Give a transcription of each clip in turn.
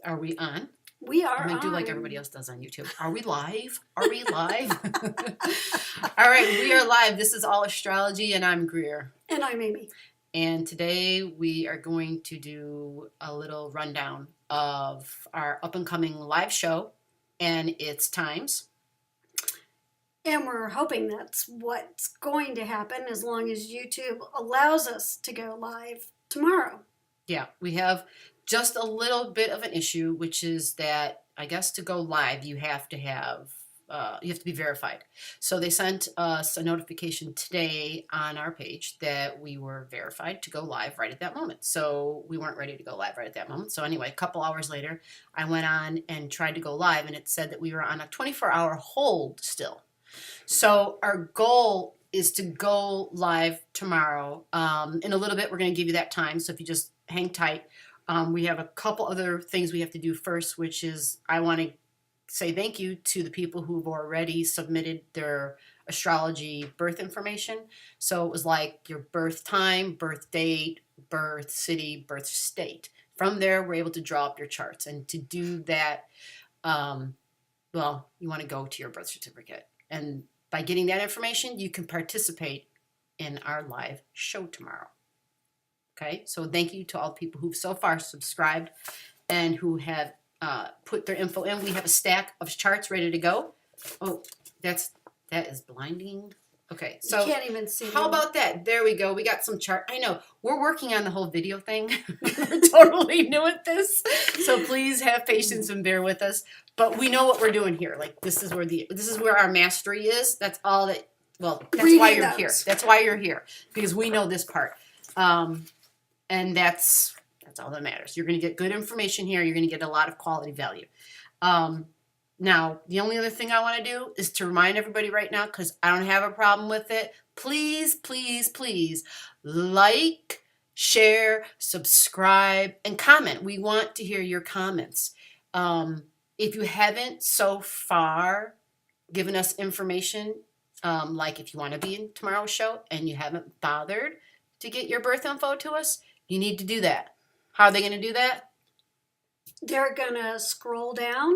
Are we on? We are I'm going to do like on. everybody else does on YouTube. Are we live? Are we live? All right, we are live. This is All Astrology, and I'm Greer. And I'm Amy. And today we are going to do a little rundown of our up-and-coming live show and its times. And we're hoping that's what's going to happen as long as YouTube allows us to go live tomorrow. Yeah, we have just a little bit of an issue, which is that I guess to go live you have to have be verified. So they sent us a notification today on our page that we were verified to go live right at that moment. So we weren't ready to go live right at that moment. So anyway, a couple hours later, I went on and tried to go live, and it said that we were on a 24-hour hold still. So our goal is to go live tomorrow. In a little bit, we're going to give you that time. So if you just hang tight. We have a couple other things we have to do first, which is I want to say thank you to the people who've already submitted their astrology birth information. So it was like your birth time, birth date, birth city, birth state. From there, we're able to draw up your charts. And to do that, well, you want to go to your birth certificate. And by getting that information, you can participate in our live show tomorrow. Okay, so thank you to all the people who've so far subscribed and who have put their info in. We have a stack of charts ready to go. Oh, that is blinding. Okay, so you can't even see how them. about that? There we go. We got some chart. I know we're working on the whole video thing. We're totally new at this, so please have patience and bear with us. But we know what we're doing here. Like this is where our mastery is. That's all that. Well, that's why you're here. That's why you're here, because we know this part. And that's all that matters. You're going to get good information here. You're going to get a lot of quality value. Now, the only other thing I want to do is to remind everybody right now, because I don't have a problem with it. Please, please, please like, share, subscribe, and comment. We want to hear your comments. If you haven't so far given us information, like if you want to be in tomorrow's show and you haven't bothered to get your birth info to us, you need to do that. How are they going to do that? They're going to scroll down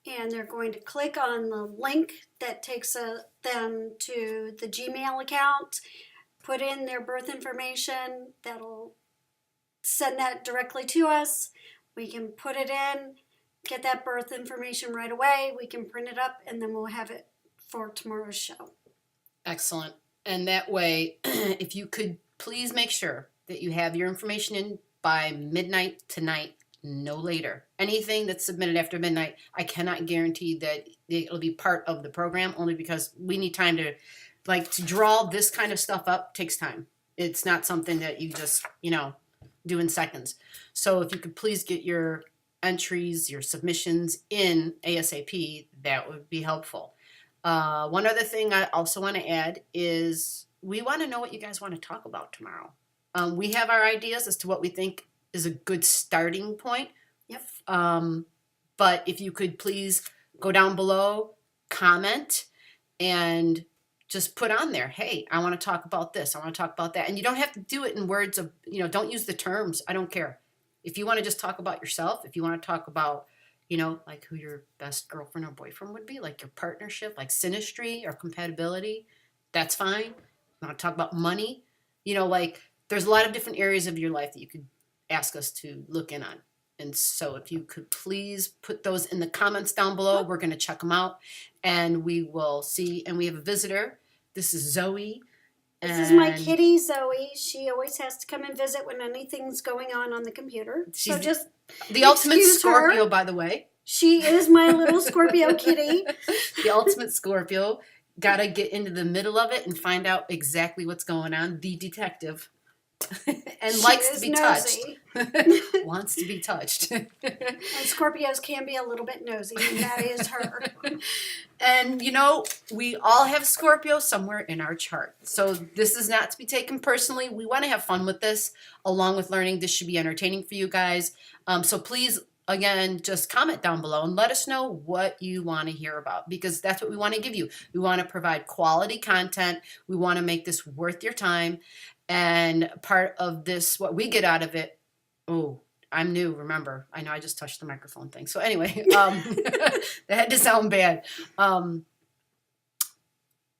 and they're going to click on the link that takes them to the Gmail account, put in their birth information. That'll send that directly to us. We can put it in, get that birth information right away. We can print it up, and then we'll have it for tomorrow's show. Excellent. And that way, if you could please make sure that you have your information in by midnight tonight, no later. Anything that's submitted after midnight, I cannot guarantee that it'll be part of the program, only because we need time to draw this kind of stuff up takes time. It's not something that you just, do in seconds. So if you could please get your entries, your submissions in ASAP, that would be helpful. One other thing I also want to add is we want to know what you guys want to talk about tomorrow. We have our ideas as to what we think is a good starting point. Yep. But if you could please go down below, comment, and just put on there, hey, I want to talk about this. I want to talk about that. And you don't have to do it in words of, don't use the terms. I don't care. If you want to just talk about yourself, if you want to talk about, like who your best girlfriend or boyfriend would be, like your partnership, like synastry or compatibility, that's fine. You want to talk about money, there's a lot of different areas of your life that you could ask us to look in on. And so if you could please put those in the comments down below, we're going to check them out and we will see. And we have a visitor. This is Zoe. This is my kitty, Zoe. She always has to come and visit when anything's going on the computer. So just the ultimate Scorpio, her. By the way. She is my little Scorpio kitty. The ultimate Scorpio. Got to get into the middle of it and find out exactly what's going on. The detective. And she likes to be nosy. Touched. Wants to be touched. And Scorpios can be a little bit nosy, and that is her. And, we all have Scorpio somewhere in our chart. So this is not to be taken personally. We want to have fun with this, along with learning. This should be entertaining for you guys. So please, again, just comment down below and let us know what you want to hear about, because that's what we want to give you. We want to provide quality content. We want to make this worth your time. And part of this, what we get out of it, I'm new, remember. I know I just touched the microphone thing. So anyway, that had to sound bad.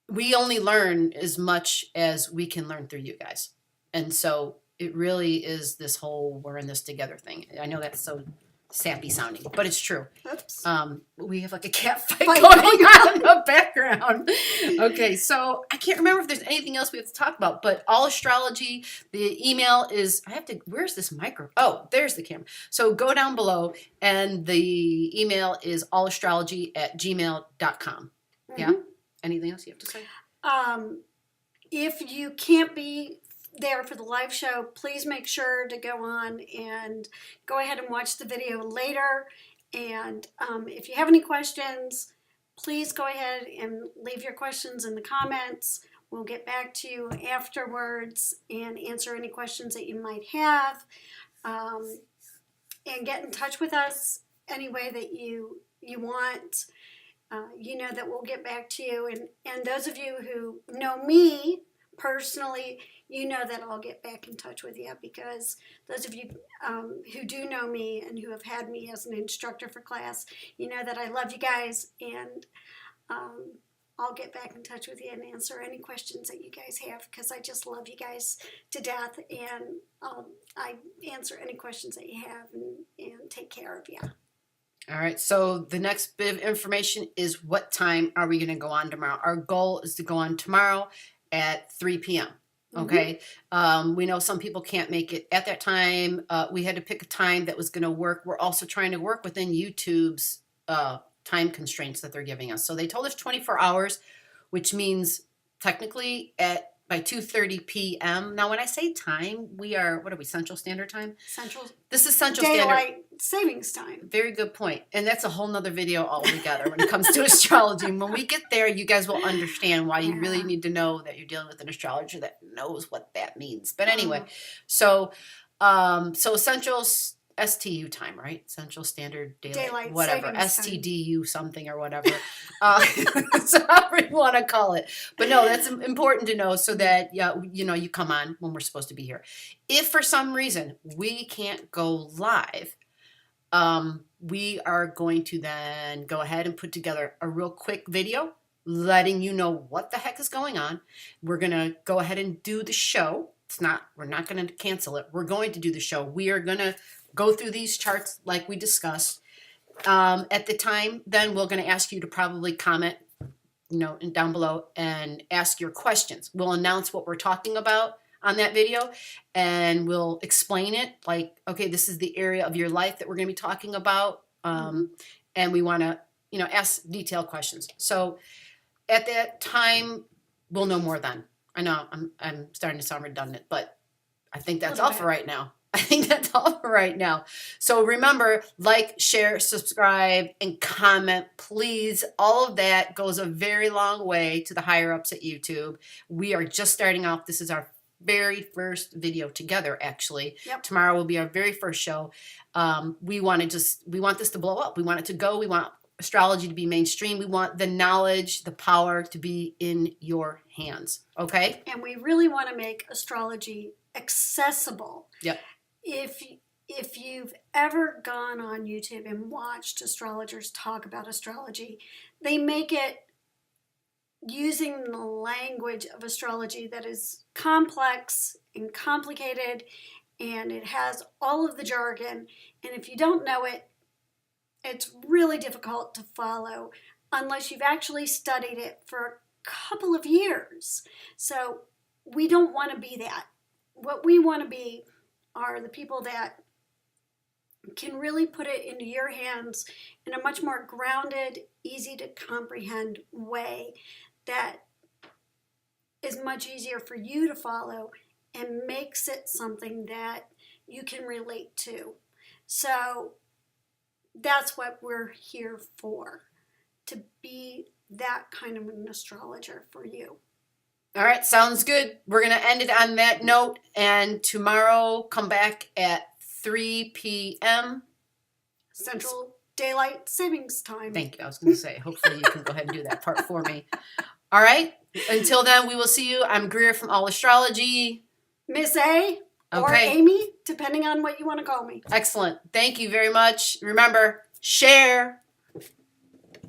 We only learn as much as we can learn through you guys. And so it really is this whole we're in this together thing. I know that's so sappy sounding, but it's true. Oops. We have like a cat fight going on in the background. Okay, so I can't remember if there's anything else we have to talk about, but All Astrology, the email is, where's this micro? Oh, there's the camera. So go down below, and the email is allastrology@gmail.com. Yeah? Anything else you have to say? If you can't be there for the live show, please make sure to go on and go ahead and watch the video later. And if you have any questions, please go ahead and leave your questions in the comments. We'll get back to you afterwards and answer any questions that you might have. And get in touch with us any way that you want. You know that we'll get back to you. And those of you who know me personally, you know that I'll get back in touch with you, because those of you who do know me and who have had me as an instructor for class, you know that I love you guys, and I'll get back in touch with you and answer any questions that you guys have, because I just love you guys to death, and I answer any questions that you have and take care of you. All right, so the next bit of information is what time are we going to go on tomorrow? Our goal is to go on tomorrow at 3 p.m. Okay. We know some people can't make it at that time. We had to pick a time that was going to work. We're also trying to work within YouTube's time constraints that they're giving us. So they told us 24 hours, which means technically by 2:30 p.m. Now, when I say time, we are, what are we, Central Standard Time? This is Central Standard. Daylight savings time. Very good point. And that's a whole nother video altogether when it comes to astrology. And when we get there, you guys will understand why you really need to know that you're dealing with an astrologer that knows what that means. But anyway, so Central STU time, right? Central Standard Daylight whatever, STDU something or whatever. So however you want to call it. But no, that's important to know, so that you come on when we're supposed to be here. If for some reason we can't go live, we are going to then go ahead and put together a real quick video letting you know what the heck is going on. We're going to go ahead and do the show. We're not going to cancel it. We're going to do the show. We are going to go through these charts like we discussed. At the time, then we're going to ask you to probably comment, down below and ask your questions. We'll announce what we're talking about on that video, and we'll explain it like, okay, this is the area of your life that we're going to be talking about. And we want to, ask detailed questions. So at that time, we'll know more then. I know I'm starting to sound redundant, but I think that's all for right now. So remember, like, share, subscribe, and comment, please. All of that goes a very long way to the higher ups at YouTube. We are just starting off. This is our very first video together, actually. Yep. Tomorrow will be our very first show. We want this to blow up. We want it to go. We want astrology to be mainstream. We want the knowledge, the power to be in your hands. Okay? And we really want to make astrology accessible. Yep. If you've ever gone on YouTube and watched astrologers talk about astrology, they make it using the language of astrology that is complex and complicated, and it has all of the jargon. And if you don't know it, it's really difficult to follow unless you've actually studied it for a couple of years. So we don't want to be that. What we want to be are the people that can really put it into your hands in a much more grounded, easy to comprehend way that is much easier for you to follow and makes it something that you can relate to. So that's what we're here for, to be that kind of an astrologer for you. All right, sounds good. We're going to end it on that note, and tomorrow come back at 3 p.m. Central Daylight Savings Time. Thank you. I was going to say, hopefully you can go ahead and do that part for me. All right, until then, we will see you. I'm Greer from All Astrology. Miss A. Or Okay. Amy, depending on what you want to call me. Excellent. Thank you very much. Remember, share.